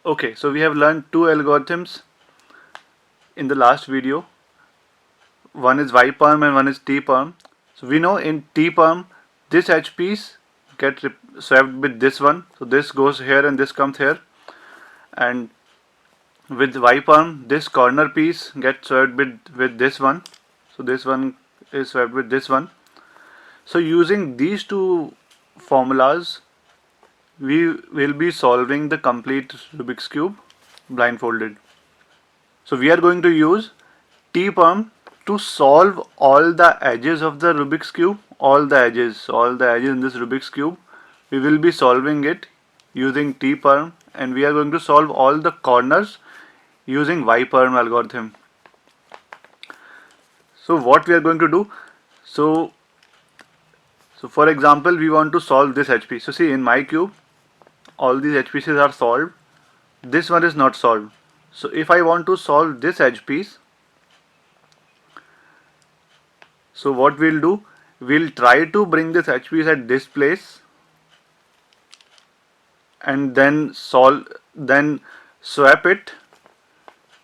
Okay, so we have learned two algorithms in the last video. One is yperm and one is tperm. So we know in tperm this edge piece get swapped with this one. So this goes here and this comes here. And with yperm this corner piece gets swapped with this one. So this one is swapped with this one. So using these two formulas we will be solving the complete Rubik's Cube blindfolded. So we are going to use tperm to solve all the edges of the Rubik's Cube, all the edges in this Rubik's Cube. We will be solving it using tperm, and we are going to solve all the corners using yperm algorithm. So what we are going to do, so for example we want to solve this edge piece. So see, in my cube all these edge pieces are solved, this one is not solved. So if I want to solve this edge piece, so what we'll do, we'll try to bring this edge piece at this place and then swap it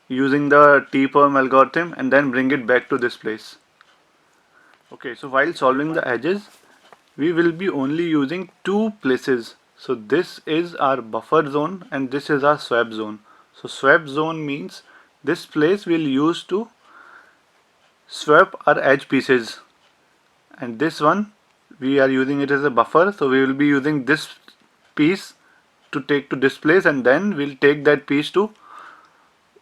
using the tperm algorithm and then bring it back to this place. Okay, so while solving the edges we will be only using two places. So this is our buffer zone and this is our swap zone. So swap zone means this place we'll use to swap our edge pieces, and this one we are using it as a buffer. So we will be using this piece to take to this place, and then we'll take that piece to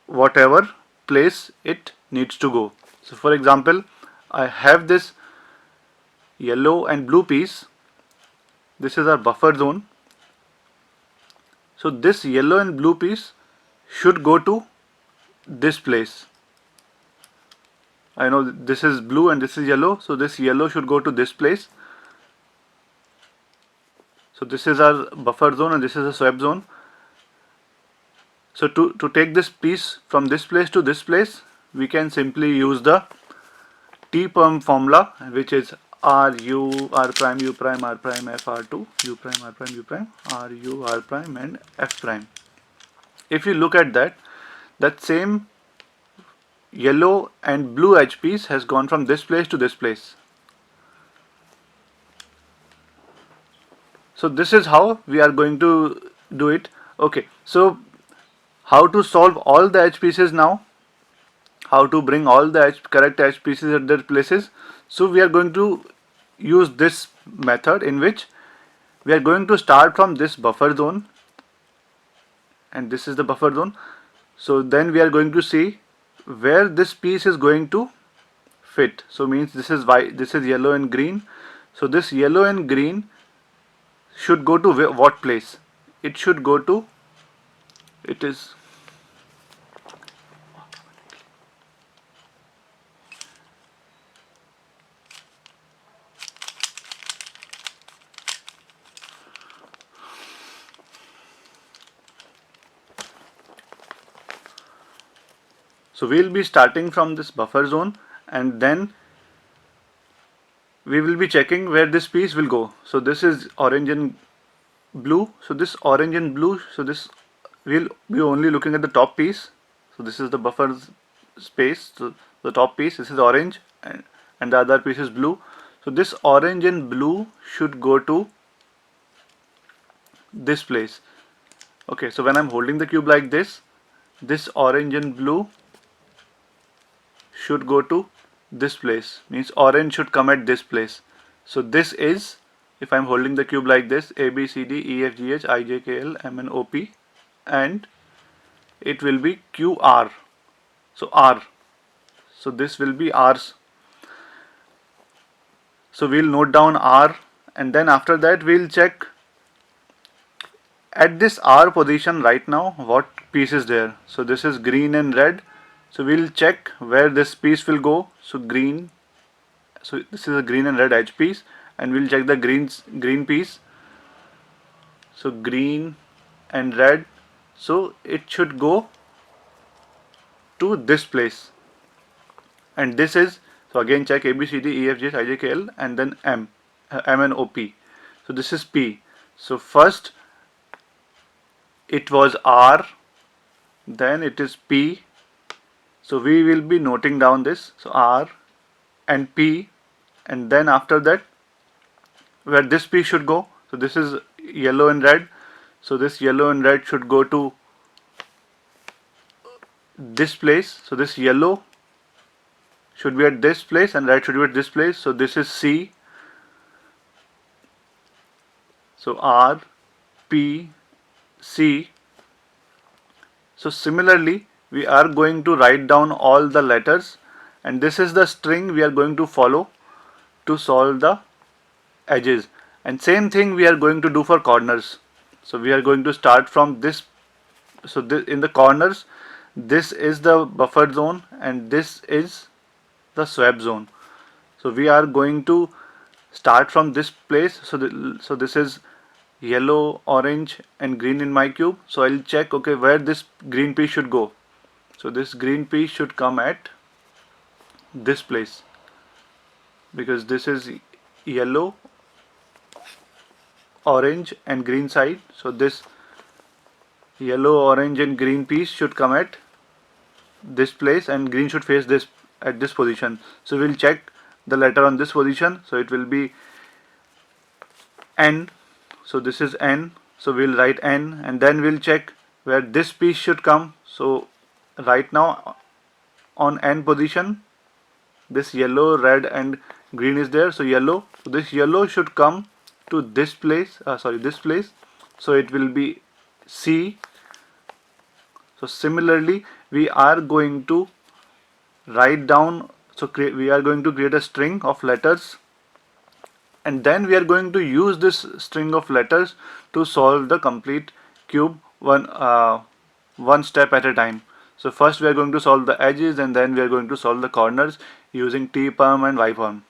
whatever place it needs to go. So for example, I have this yellow and blue piece. This is our buffer zone. So this yellow and blue piece should go to this place. I know this is blue and this is yellow, so this yellow should go to this place. So this is our buffer zone and this is a swap zone. So to take this piece from this place to this place, we can simply use the tperm formula, which is r u r prime u prime r prime f r2 u prime r prime u prime r u r prime and f prime. If you look at that same yellow and blue edge piece has gone from this place to this place. So this is how we are going to do it. Okay, so how to solve all the edge pieces now? How to bring all the correct edge pieces at their places? So we are going to use this method in which we are going to start from this buffer zone, and this is the buffer zone. So then we are going to see where this piece is going to fit. So means this is this is yellow and green. So this yellow and green should go to what place? It should go to, it is so we'll be starting from this buffer zone, and then we will be checking where this piece will go. So this is orange and blue. So this orange and blue, so this we'll be only looking at the top piece. So this is the buffer space. So the top piece, this is orange, and the other piece is blue. So this orange and blue should go to this place. Okay, so when I'm holding the cube like this orange and blue should go to this place, means orange should come at this place. So this is, if I'm holding the cube like this, A, B, C, D, E, F, G, H, I, J, K, L, M, N, O, P, and it will be Q, R. So R. So this will be R's. So we'll note down R, and then after that we'll check at this R position right now what piece is there. So this is green and red. So we'll check where this piece will go. So green. So this is a green and red edge piece, and we'll check the green piece. So green and red. So it should go to this place. And this is, so again check A, B, C, D, E, F, G, H, I, J, K, L, and then M, M and O, P. So this is P. So first it was R, then it is P. So we will be noting down this. So R and P, and then after that where this P should go. So this is yellow and red. So this yellow and red should go to this place. So this yellow should be at this place and red should be at this place. So this is C. So R, P, C. So similarly, we are going to write down all the letters, and this is the string we are going to follow to solve the edges. And same thing we are going to do for corners. So we are going to start from this. So this, in the corners, this is the buffer zone and this is the swap zone. So we are going to start from this place. So this is yellow, orange and green in my cube. So I'll check, okay, where this green piece should go. So this green piece should come at this place, because this is yellow, orange and green side. So this yellow, orange and green piece should come at this place, and green should face this at this position. So we'll check the letter on this position. So it will be N. So this is N. So we'll write N, and then we'll check where this piece should come. So right now on N position, this yellow, red and green is there. So yellow, so this yellow should come to this place, this place. So it will be C. So similarly we are going to write down, so we are going to create a string of letters, and then we are going to use this string of letters to solve the complete cube one step at a time. So first we are going to solve the edges, and then we are going to solve the corners using T perm and Y perm.